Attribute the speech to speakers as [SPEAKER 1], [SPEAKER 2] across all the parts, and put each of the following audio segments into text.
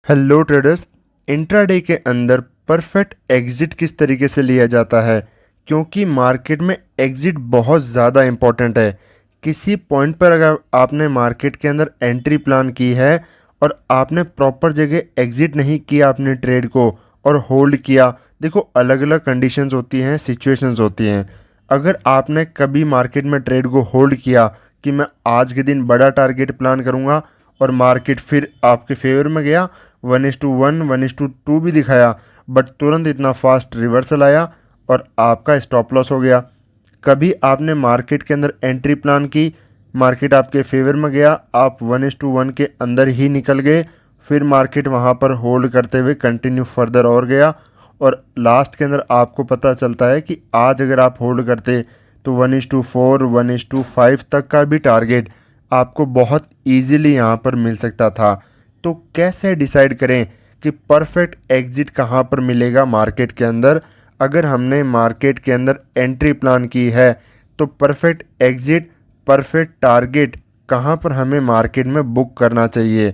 [SPEAKER 1] Hello traders. Intraday के अंदर perfect exit किस तरीके से लिया जाता है, क्योंकि मार्केट में एग्जिट बहुत ज़्यादा इम्पोर्टेंट है। किसी पॉइंट पर अगर आपने मार्केट के अंदर एंट्री प्लान की है और आपने प्रॉपर जगह एग्जिट नहीं किया अपने ट्रेड को और होल्ड किया, देखो अलग अलग कंडीशंस होती हैं, सिचुएशंस होती हैं। अगर आपने कभी मार्केट में ट्रेड को होल्ड किया कि मैं आज के दिन बड़ा टारगेट प्लान करूंगा और मार्केट फिर आपके फेवर में गया, 1:1 1:2 भी दिखाया, बट तुरंत इतना फास्ट रिवर्सल आया और आपका स्टॉप लॉस हो गया। कभी आपने मार्केट के अंदर एंट्री प्लान की, मार्केट आपके फेवर में गया, आप 1:1 के अंदर ही निकल गए, फिर मार्केट वहाँ पर होल्ड करते हुए कंटिन्यू फर्दर और गया और लास्ट के अंदर आपको पता चलता है कि आज अगर आप होल्ड करते तो 1:4 1:5 तक का भी टारगेट आपको बहुत ईजीली यहाँ पर मिल सकता था। तो कैसे डिसाइड करें कि परफेक्ट एग्जिट कहाँ पर मिलेगा मार्केट के अंदर? अगर हमने मार्केट के अंदर एंट्री प्लान की है तो परफेक्ट एग्जिट, परफेक्ट टारगेट कहाँ पर हमें मार्केट में बुक करना चाहिए?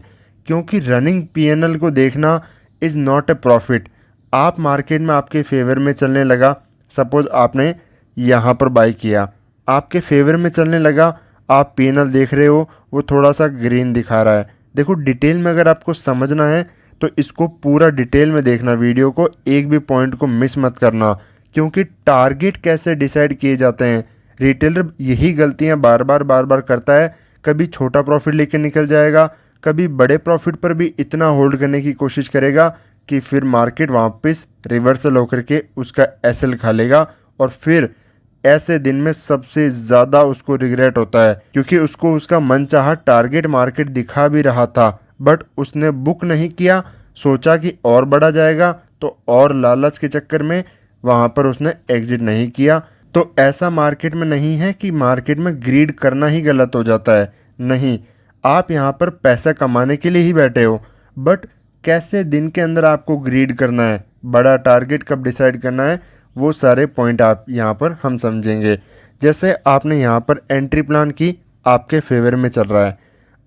[SPEAKER 1] क्योंकि रनिंग पीएनएल को देखना इज़ नॉट ए प्रॉफिट। आप मार्केट में आपके फेवर में चलने लगा, सपोज आपने यहाँ पर बाई किया, आपके फेवर में चलने लगा, आप पीएनएल देख रहे हो वो थोड़ा सा ग्रीन दिखा रहा है। देखो डिटेल में अगर आपको समझना है तो इसको पूरा डिटेल में देखना, वीडियो को एक भी पॉइंट को मिस मत करना, क्योंकि टारगेट कैसे डिसाइड किए जाते हैं, रिटेलर यही गलतियां बार बार करता है। कभी छोटा प्रॉफिट लेके निकल जाएगा, कभी बड़े प्रॉफिट पर भी इतना होल्ड करने की कोशिश करेगा कि फिर मार्केट वापस रिवर्सल होकर के उसका एसएल खा लेगा और फिर ऐसे दिन में सबसे ज़्यादा उसको रिग्रेट होता है, क्योंकि उसको उसका मनचाहा टारगेट मार्केट दिखा भी रहा था बट उसने बुक नहीं किया, सोचा कि और बढ़ा जाएगा तो और लालच के चक्कर में वहाँ पर उसने एग्जिट नहीं किया। तो ऐसा मार्केट में नहीं है कि मार्केट में ग्रीड करना ही गलत हो जाता है, नहीं। आप यहाँ पर पैसा कमाने के लिए ही बैठे हो, बट कैसे दिन के अंदर आपको ग्रीड करना है, बड़ा टारगेट कब डिसाइड करना है, वो सारे पॉइंट आप यहाँ पर हम समझेंगे। जैसे आपने यहाँ पर एंट्री प्लान की, आपके फेवर में चल रहा है,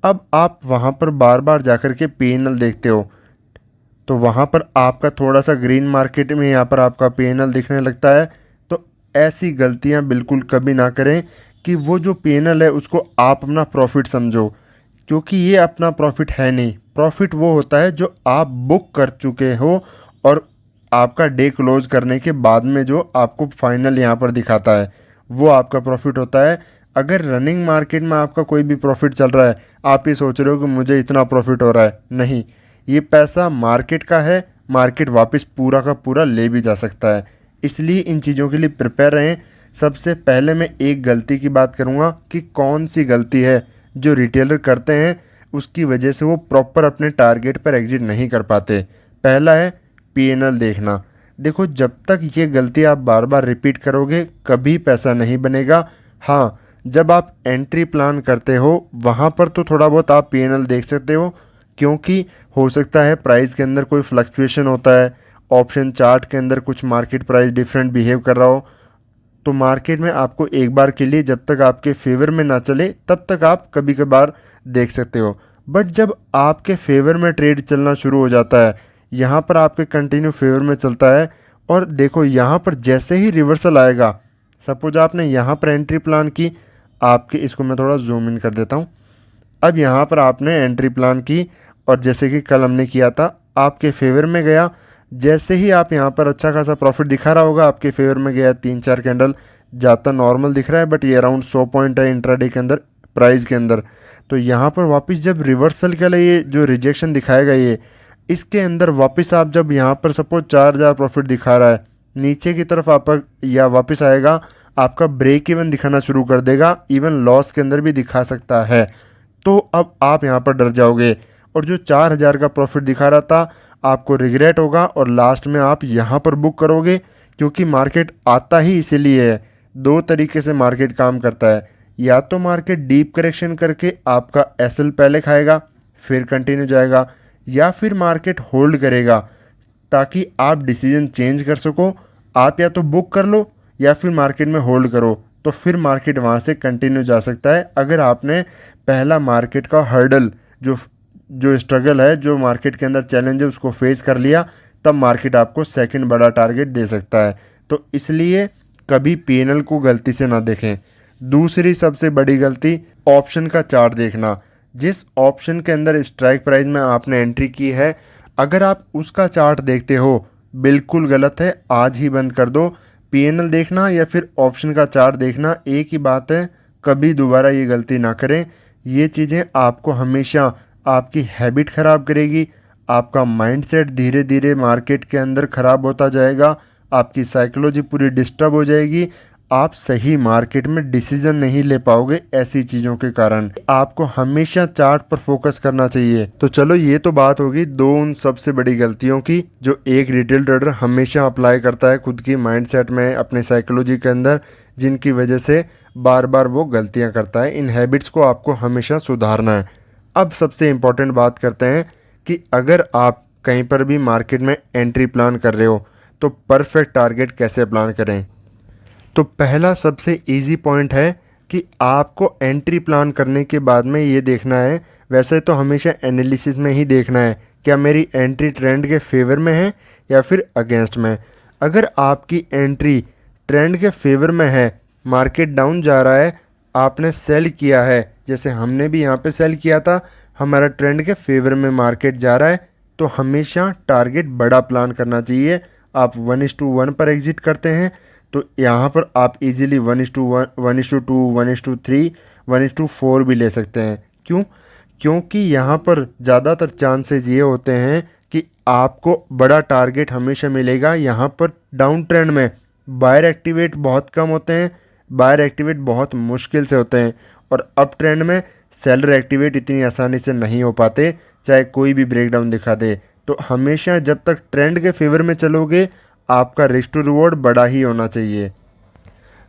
[SPEAKER 1] अब आप वहाँ पर बार बार जाकर के पीएनएल देखते हो तो वहाँ पर आपका थोड़ा सा ग्रीन मार्केट में यहाँ पर आपका पीएनएल दिखने लगता है। तो ऐसी गलतियाँ बिल्कुल कभी ना करें कि वो जो पीएनएल है उसको आप अपना प्रॉफिट समझो, क्योंकि ये अपना प्रॉफिट है नहीं। प्रॉफिट वो होता है जो आप बुक कर चुके हो और आपका डे क्लोज करने के बाद में जो आपको फाइनल यहाँ पर दिखाता है वो आपका प्रॉफिट होता है। अगर रनिंग मार्केट में आपका कोई भी प्रॉफिट चल रहा है, आप ये सोच रहे हो कि मुझे इतना प्रॉफिट हो रहा है, नहीं, ये पैसा मार्केट का है, मार्केट वापस पूरा का पूरा ले भी जा सकता है। इसलिए इन चीज़ों के लिए प्रिपेयर रहें। सबसे पहले मैं एक गलती की बात करूँगा कि कौन सी गलती है जो रिटेलर करते हैं, उसकी वजह से वो प्रॉपर अपने टारगेट पर एग्जिट नहीं कर पाते। पहला है पीएनएल देखना। देखो जब तक ये गलती आप बार बार रिपीट करोगे कभी पैसा नहीं बनेगा। हाँ, जब आप एंट्री प्लान करते हो वहाँ पर तो थोड़ा बहुत आप पीएनएल देख सकते हो, क्योंकि हो सकता है प्राइस के अंदर कोई फ्लक्चुएशन होता है, ऑप्शन चार्ट के अंदर कुछ मार्केट प्राइस डिफरेंट बिहेव कर रहा हो, तो मार्केट में आपको एक बार के लिए जब तक आपके फेवर में ना चले तब तक आप कभी कभार देख सकते हो। बट जब आपके फेवर में ट्रेड चलना शुरू हो जाता है, यहाँ पर आपके कंटिन्यू फेवर में चलता है और देखो यहाँ पर जैसे ही रिवर्सल आएगा, सपोज आपने यहाँ पर एंट्री प्लान की, आपके इसको मैं थोड़ा जूम इन कर देता हूँ। अब यहाँ पर आपने एंट्री प्लान की और जैसे कि कल हमने किया था आपके फेवर में गया, जैसे ही आप यहाँ पर अच्छा खासा प्रॉफिट दिखा रहा होगा, आपके फेवर में गया, 3-4 कैंडल ज़्यादा नॉर्मल दिख रहा है बट ये अराउंड 100 पॉइंट है इंट्राडे के अंदर प्राइस के अंदर। तो यहाँ पर वापस जब रिवर्सल के लिए ये जो रिजेक्शन दिखाएगा, ये इसके अंदर वापस आप जब यहाँ पर सपोज 4,000 प्रॉफिट दिखा रहा है, नीचे की तरफ आप या वापस आएगा, आपका ब्रेक इवन दिखाना शुरू कर देगा, इवन लॉस के अंदर भी दिखा सकता है। तो अब आप यहाँ पर डर जाओगे और जो 4,000 का प्रॉफिट दिखा रहा था आपको रिग्रेट होगा और लास्ट में आप यहाँ पर बुक करोगे, क्योंकि मार्केट आता ही इसीलिए है। दो तरीके से मार्केट काम करता है, या तो मार्केट डीप करेक्शन करके आपका एसएल पहले खाएगा फिर कंटिन्यू जाएगा, या फिर मार्केट होल्ड करेगा ताकि आप डिसीजन चेंज कर सको। आप या तो बुक कर लो या फिर मार्केट में होल्ड करो, तो फिर मार्केट वहाँ से कंटिन्यू जा सकता है। अगर आपने पहला मार्केट का हर्डल जो जो स्ट्रगल है, जो मार्केट के अंदर चैलेंज है, उसको फेस कर लिया, तब मार्केट आपको सेकंड बड़ा टारगेट दे सकता है। तो इसलिए कभी पीएनएल को गलती से ना देखें। दूसरी सबसे बड़ी गलती, ऑप्शन का चार्ट देखना। जिस ऑप्शन के अंदर स्ट्राइक प्राइस में आपने एंट्री की है, अगर आप उसका चार्ट देखते हो, बिल्कुल गलत है, आज ही बंद कर दो। पीएनएल देखना या फिर ऑप्शन का चार्ट देखना एक ही बात है, कभी दोबारा ये गलती ना करें। ये चीज़ें आपको हमेशा आपकी हैबिट ख़राब करेगी, आपका माइंडसेट धीरे धीरे मार्केट के अंदर ख़राब होता जाएगा, आपकी साइकोलॉजी पूरी डिस्टर्ब हो जाएगी, आप सही मार्केट में डिसीजन नहीं ले पाओगे ऐसी चीज़ों के कारण। आपको हमेशा चार्ट पर फोकस करना चाहिए। तो चलो, ये तो बात होगी दो उन सबसे बड़ी गलतियों की जो एक रिटेल ट्रेडर हमेशा अप्लाई करता है खुद की माइंडसेट में, अपने साइकोलॉजी के अंदर, जिनकी वजह से बार बार वो गलतियां करता है। इन हैबिट्स को आपको हमेशा सुधारना है। अब सबसे इम्पोर्टेंट बात करते हैं कि अगर आप कहीं पर भी मार्केट में एंट्री प्लान कर रहे हो तो परफेक्ट टारगेट कैसे प्लान करें। तो पहला सबसे इजी पॉइंट है कि आपको एंट्री प्लान करने के बाद में ये देखना है, वैसे तो हमेशा एनालिसिस में ही देखना है, क्या मेरी एंट्री ट्रेंड के फेवर में है या फिर अगेंस्ट में। अगर आपकी एंट्री ट्रेंड के फेवर में है, मार्केट डाउन जा रहा है, आपने सेल किया है, जैसे हमने भी यहाँ पे सेल किया था, हमारा ट्रेंड के फेवर में मार्केट जा रहा है, तो हमेशा टारगेट बड़ा प्लान करना चाहिए। आप 1:1 पर एग्जिट करते हैं तो यहाँ पर आप इजीली 1:1, 1:2, 1:3, 1:4 भी ले सकते हैं। क्यों? क्योंकि यहाँ पर ज़्यादातर चांसेस ये होते हैं कि आपको बड़ा टारगेट हमेशा मिलेगा। यहाँ पर डाउन ट्रेंड में बायर एक्टिवेट बहुत कम होते हैं, बायर एक्टिवेट बहुत मुश्किल से होते हैं, और अप ट्रेंड में सेलर एक्टिवेट इतनी आसानी से नहीं हो पाते, चाहे कोई भी ब्रेकडाउन दिखा दे। तो हमेशा जब तक ट्रेंड के फेवर में चलोगे, आपका रिस्क टू रिवॉर्ड बड़ा ही होना चाहिए।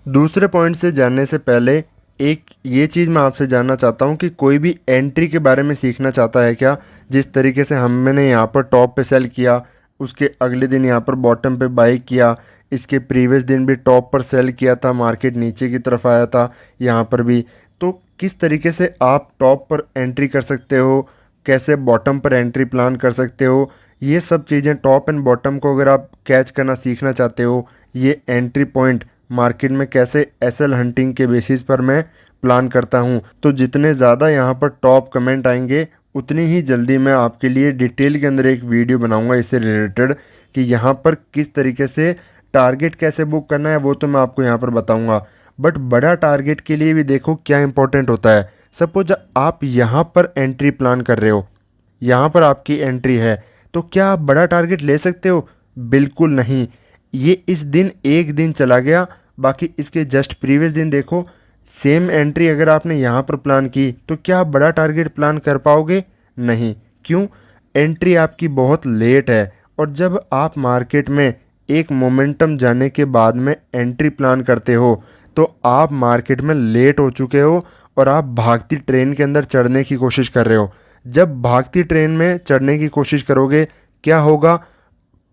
[SPEAKER 1] दूसरे पॉइंट से जानने से पहले एक ये चीज़ मैं आपसे जानना चाहता हूँ कि कोई भी एंट्री के बारे में सीखना चाहता है क्या। जिस तरीके से हमने यहाँ पर टॉप पे सेल किया, उसके अगले दिन यहाँ पर बॉटम पे बाई किया, इसके प्रीवियस दिन भी टॉप पर सेल किया था, मार्केट नीचे की तरफ आया था, यहाँ पर भी। तो किस तरीके से आप टॉप पर एंट्री कर सकते हो, कैसे बॉटम पर एंट्री प्लान कर सकते हो, ये सब चीज़ें टॉप एंड बॉटम को अगर आप कैच करना सीखना चाहते हो, ये एंट्री पॉइंट मार्केट में कैसे एसएल हंटिंग के बेसिस पर मैं प्लान करता हूँ, तो जितने ज़्यादा यहाँ पर टॉप कमेंट आएंगे, उतनी ही जल्दी मैं आपके लिए डिटेल के अंदर एक वीडियो बनाऊंगा इससे रिलेटेड कि यहाँ पर किस तरीके से टारगेट कैसे बुक करना है, वो तो मैं आपको यहाँ पर बताऊँगा। बट बड़ा टारगेट के लिए भी देखो क्या इंपॉर्टेंट होता है। सपोज आप यहाँ पर एंट्री प्लान कर रहे हो, यहाँ पर आपकी एंट्री है, तो क्या आप बड़ा टारगेट ले सकते हो? बिल्कुल नहीं। ये इस दिन एक दिन चला गया, बाकी इसके जस्ट प्रीवियस दिन देखो, सेम एंट्री अगर आपने यहाँ पर प्लान की तो क्या आप बड़ा टारगेट प्लान कर पाओगे? नहीं। क्यों? एंट्री आपकी बहुत लेट है, और जब आप मार्केट में एक मोमेंटम जाने के बाद में एंट्री प्लान करते हो तो आप मार्केट में लेट हो चुके हो और आप भागती ट्रेन के अंदर चढ़ने की कोशिश कर रहे हो। जब भागती ट्रेन में चढ़ने की कोशिश करोगे, क्या होगा?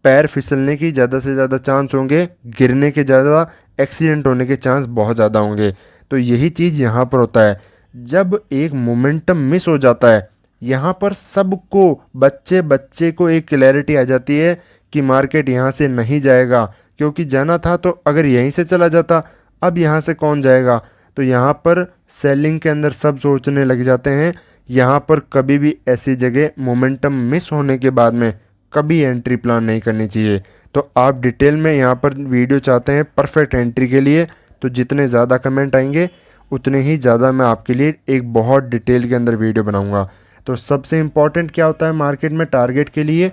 [SPEAKER 1] पैर फिसलने की ज़्यादा से ज़्यादा चांस होंगे, गिरने के ज़्यादा, एक्सीडेंट होने के चांस बहुत ज़्यादा होंगे। तो यही चीज़ यहाँ पर होता है, जब एक मोमेंटम मिस हो जाता है, यहाँ पर सबको, बच्चे बच्चे को एक क्लैरिटी आ जाती है कि मार्केट यहाँ से नहीं जाएगा, क्योंकि जाना था तो अगर यहीं से चला जाता, अब यहाँ से कौन जाएगा। तो यहाँ पर सेलिंग के अंदर सब सोचने लग जाते हैं। यहाँ पर कभी भी ऐसी जगह मोमेंटम मिस होने के बाद में कभी एंट्री प्लान नहीं करनी चाहिए। तो आप डिटेल में यहाँ पर वीडियो चाहते हैं परफेक्ट एंट्री के लिए, तो जितने ज़्यादा कमेंट आएंगे उतने ही ज़्यादा मैं आपके लिए एक बहुत डिटेल के अंदर वीडियो बनाऊंगा। तो सबसे इम्पॉर्टेंट क्या होता है मार्केट में टारगेट के लिए?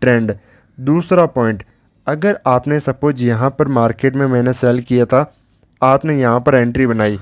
[SPEAKER 1] ट्रेंड। दूसरा पॉइंट, अगर आपने सपोज यहाँ पर मार्केट में मैंने सेल किया था, आपने यहाँ पर एंट्री बनाई,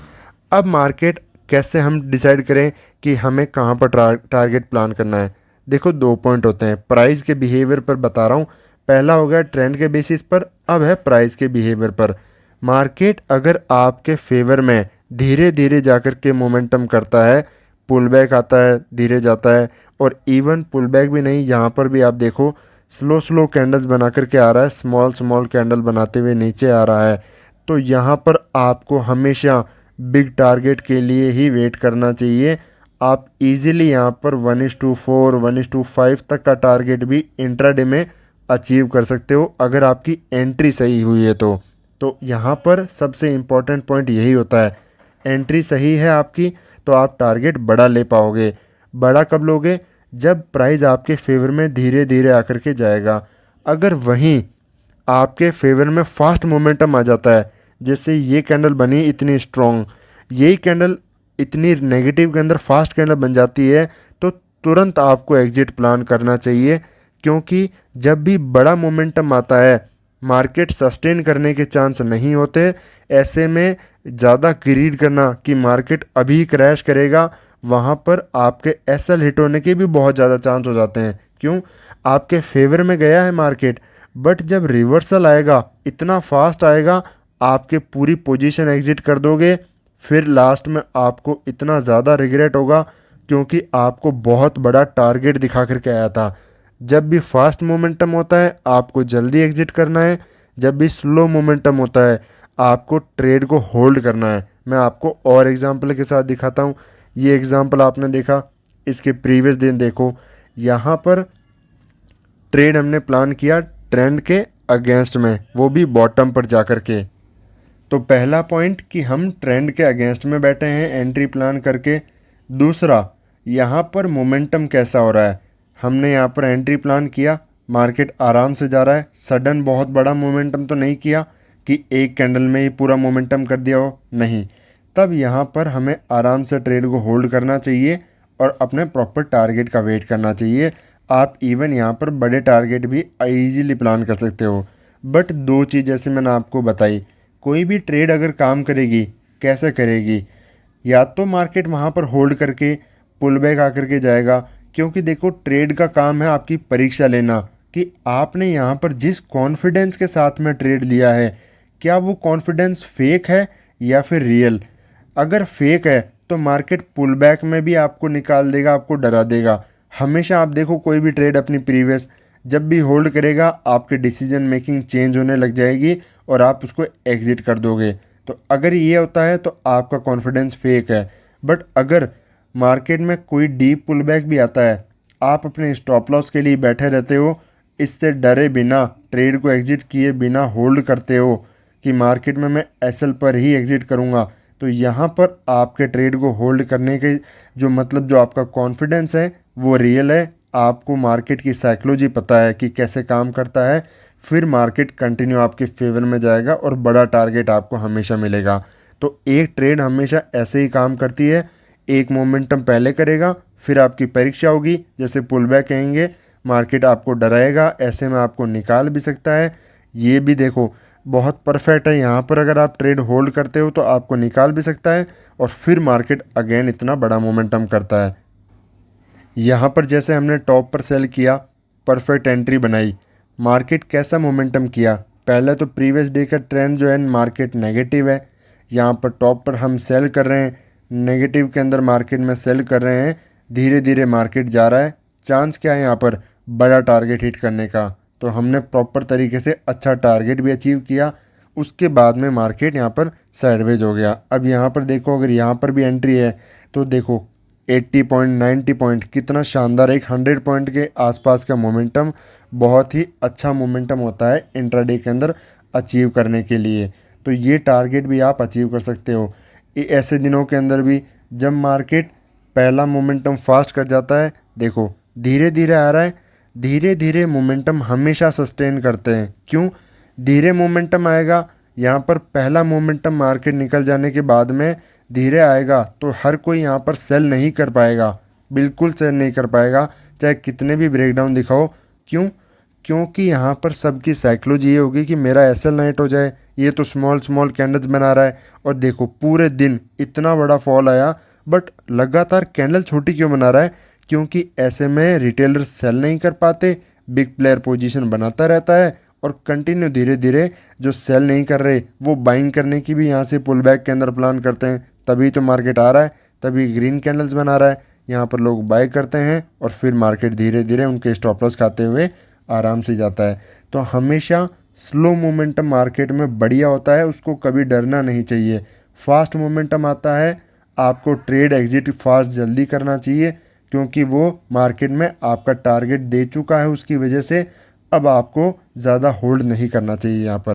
[SPEAKER 1] अब मार्केट कैसे हम डिसाइड करें कि हमें कहाँ पर टारगेट प्लान करना है? देखो, दो पॉइंट होते हैं, प्राइस के बिहेवियर पर बता रहा हूँ। पहला हो गया ट्रेंड के बेसिस पर, अब है प्राइस के बिहेवियर पर। मार्केट अगर आपके फेवर में धीरे धीरे जाकर के मोमेंटम करता है, पुल बैक आता है, धीरे जाता है, और इवन पुल बैक भी नहीं, यहाँ पर भी आप देखो स्लो स्लो कैंडल्स बना करके आ रहा है, स्मॉल स्मॉल कैंडल बनाते हुए नीचे आ रहा है, तो यहाँ पर आपको हमेशा बिग टारगेट के लिए ही वेट करना चाहिए। आप इजीली यहाँ पर 1:4 1:5 तक का टारगेट भी इंट्राडे में अचीव कर सकते हो अगर आपकी एंट्री सही हुई है तो यहाँ पर सबसे इम्पॉर्टेंट पॉइंट यही होता है, एंट्री सही है आपकी तो आप टारगेट बड़ा ले पाओगे। बड़ा कब लोगे? जब प्राइस आपके फेवर में धीरे धीरे आकर के जाएगा। अगर वहीं आपके फेवर में फास्ट मोमेंटम आ जाता है, जैसे ये कैंडल बनी इतनी स्ट्रॉन्ग, यही कैंडल इतनी नेगेटिव के अंदर फास्ट कैंडल बन जाती है, तो तुरंत आपको एग्जिट प्लान करना चाहिए। क्योंकि जब भी बड़ा मोमेंटम आता है मार्केट सस्टेन करने के चांस नहीं होते। ऐसे में ज़्यादा ग्रीड करना कि मार्केट अभी क्रैश करेगा, वहाँ पर आपके एसएल हिट होने के भी बहुत ज़्यादा चांस हो जाते हैं। क्यों? आपके फेवर में गया है मार्केट, बट जब रिवर्सल आएगा इतना फास्ट आएगा, आपके पूरी पोजीशन एग्जिट कर दोगे। फिर लास्ट में आपको इतना ज़्यादा रिग्रेट होगा क्योंकि आपको बहुत बड़ा टारगेट दिखा करके आया था। जब भी फास्ट मोमेंटम होता है आपको जल्दी एग्जिट करना है, जब भी स्लो मोमेंटम होता है आपको ट्रेड को होल्ड करना है। मैं आपको और एग्जांपल के साथ दिखाता हूँ। ये एग्जांपल आपने देखा, इसके प्रीवियस दिन देखो, यहाँ पर ट्रेड हमने प्लान किया ट्रेंड के अगेंस्ट में, वो भी बॉटम पर जाकर के। तो पहला पॉइंट कि हम ट्रेंड के अगेंस्ट में बैठे हैं एंट्री प्लान करके। दूसरा, यहाँ पर मोमेंटम कैसा हो रहा है। हमने यहाँ पर एंट्री प्लान किया, मार्केट आराम से जा रहा है, सडन बहुत बड़ा मोमेंटम तो नहीं किया कि एक कैंडल में ही पूरा मोमेंटम कर दिया हो, नहीं। तब यहाँ पर हमें आराम से ट्रेड को होल्ड करना चाहिए और अपने प्रॉपर टारगेट का वेट करना चाहिए। आप इवन यहाँ पर बड़े टारगेट भी ईजीली प्लान कर सकते हो। बट दो चीज़ जैसे मैंने आपको बताई, कोई भी ट्रेड अगर काम करेगी कैसे करेगी, या तो मार्केट वहाँ पर होल्ड करके पुल बैक आकर के जाएगा। क्योंकि देखो ट्रेड का काम है आपकी परीक्षा लेना कि आपने यहाँ पर जिस कॉन्फिडेंस के साथ में ट्रेड लिया है, क्या वो कॉन्फिडेंस फेक है या फिर रियल। अगर फेक है तो मार्केट पुल बैक में भी आपको निकाल देगा, आपको डरा देगा। हमेशा आप देखो कोई भी ट्रेड अपनी प्रीवियस जब भी होल्ड करेगा आपके डिसीजन मेकिंग चेंज होने लग जाएगी और आप उसको एग्जिट कर दोगे। तो अगर ये होता है तो आपका कॉन्फिडेंस फेक है। बट अगर मार्केट में कोई डीप पुल बैक भी आता है, आप अपने स्टॉप लॉस के लिए बैठे रहते हो, इससे डरे बिना ट्रेड को एग्जिट किए बिना होल्ड करते हो कि मार्केट में मैं एसएल पर ही एग्जिट करूँगा, तो यहाँ पर आपके ट्रेड को होल्ड करने के जो आपका कॉन्फिडेंस है वो रियल है। आपको मार्केट की साइकोलॉजी पता है कि कैसे काम करता है, फिर मार्केट कंटिन्यू आपके फेवर में जाएगा और बड़ा टारगेट आपको हमेशा मिलेगा। तो एक ट्रेड हमेशा ऐसे ही काम करती है, एक मोमेंटम पहले करेगा, फिर आपकी परीक्षा होगी, जैसे पुल बैक कहेंगे, मार्केट आपको डराएगा, ऐसे में आपको निकाल भी सकता है। ये भी देखो बहुत परफेक्ट है, यहाँ पर अगर आप ट्रेड होल्ड करते हो तो आपको निकाल भी सकता है और फिर मार्केट अगेन इतना बड़ा मोमेंटम करता है। यहाँ पर जैसे हमने टॉप पर सेल किया, परफेक्ट एंट्री बनाई, मार्केट कैसा मोमेंटम किया। पहले तो प्रीवियस डे का ट्रेंड जो है मार्केट नेगेटिव है, यहाँ पर टॉप पर हम सेल कर रहे हैं, नेगेटिव के अंदर मार्केट में सेल कर रहे हैं, धीरे धीरे मार्केट जा रहा है। चांस क्या है यहाँ पर बड़ा टारगेट हिट करने का, तो हमने प्रॉपर तरीके से अच्छा टारगेट भी अचीव किया। उसके बाद में मार्केट यहाँ पर साइडवेज हो गया। अब यहाँ पर देखो, अगर यहाँ पर भी एंट्री है तो देखो 80 पॉइंट 90 पॉइंट कितना शानदार, एक 100 पॉइंट के आसपास का मोमेंटम, बहुत ही अच्छा मोमेंटम होता है इंट्राडे के अंदर अचीव करने के लिए। तो ये टारगेट भी आप अचीव कर सकते हो ऐसे दिनों के अंदर भी जब मार्केट पहला मोमेंटम फास्ट कर जाता है। देखो धीरे धीरे आ रहा है, धीरे धीरे मोमेंटम हमेशा सस्टेन करते हैं। क्यों? धीरे मोमेंटम आएगा, यहाँ पर पहला मोमेंटम मार्केट निकल जाने के बाद में धीरे आएगा तो हर कोई यहाँ पर सेल नहीं कर पाएगा, बिल्कुल सेल नहीं कर पाएगा, चाहे कितने भी ब्रेकडाउन दिखाओ। क्यों? क्योंकि यहाँ पर सबकी साइकोलॉजी ये होगी कि मेरा एसएल नाइट हो जाए, ये तो स्मॉल स्मॉल कैंडल्स बना रहा है। और देखो पूरे दिन इतना बड़ा फॉल आया बट लगातार कैंडल छोटी क्यों बना रहा है? क्योंकि ऐसे में रिटेलर सेल नहीं कर पाते, बिग प्लेयर पोजीशन बनाता रहता है और कंटिन्यू धीरे धीरे जो सेल नहीं कर रहे वो बाइंग करने की भी यहाँ से पुल बैक के अंदर प्लान करते हैं। तभी तो मार्केट आ रहा है, तभी ग्रीन कैंडल्स बना रहा है, यहाँ पर लोग बाय करते हैं और फिर मार्केट धीरे धीरे उनके स्टॉप लॉस खाते हुए आराम से जाता है। तो हमेशा स्लो मोमेंटम मार्केट में बढ़िया होता है, उसको कभी डरना नहीं चाहिए। फास्ट मोमेंटम आता है आपको ट्रेड एग्जिट फास्ट जल्दी करना चाहिए, क्योंकि वो मार्केट में आपका टारगेट दे चुका है। उसकी वजह से अब आपको ज़्यादा होल्ड नहीं करना चाहिए यहाँ पर।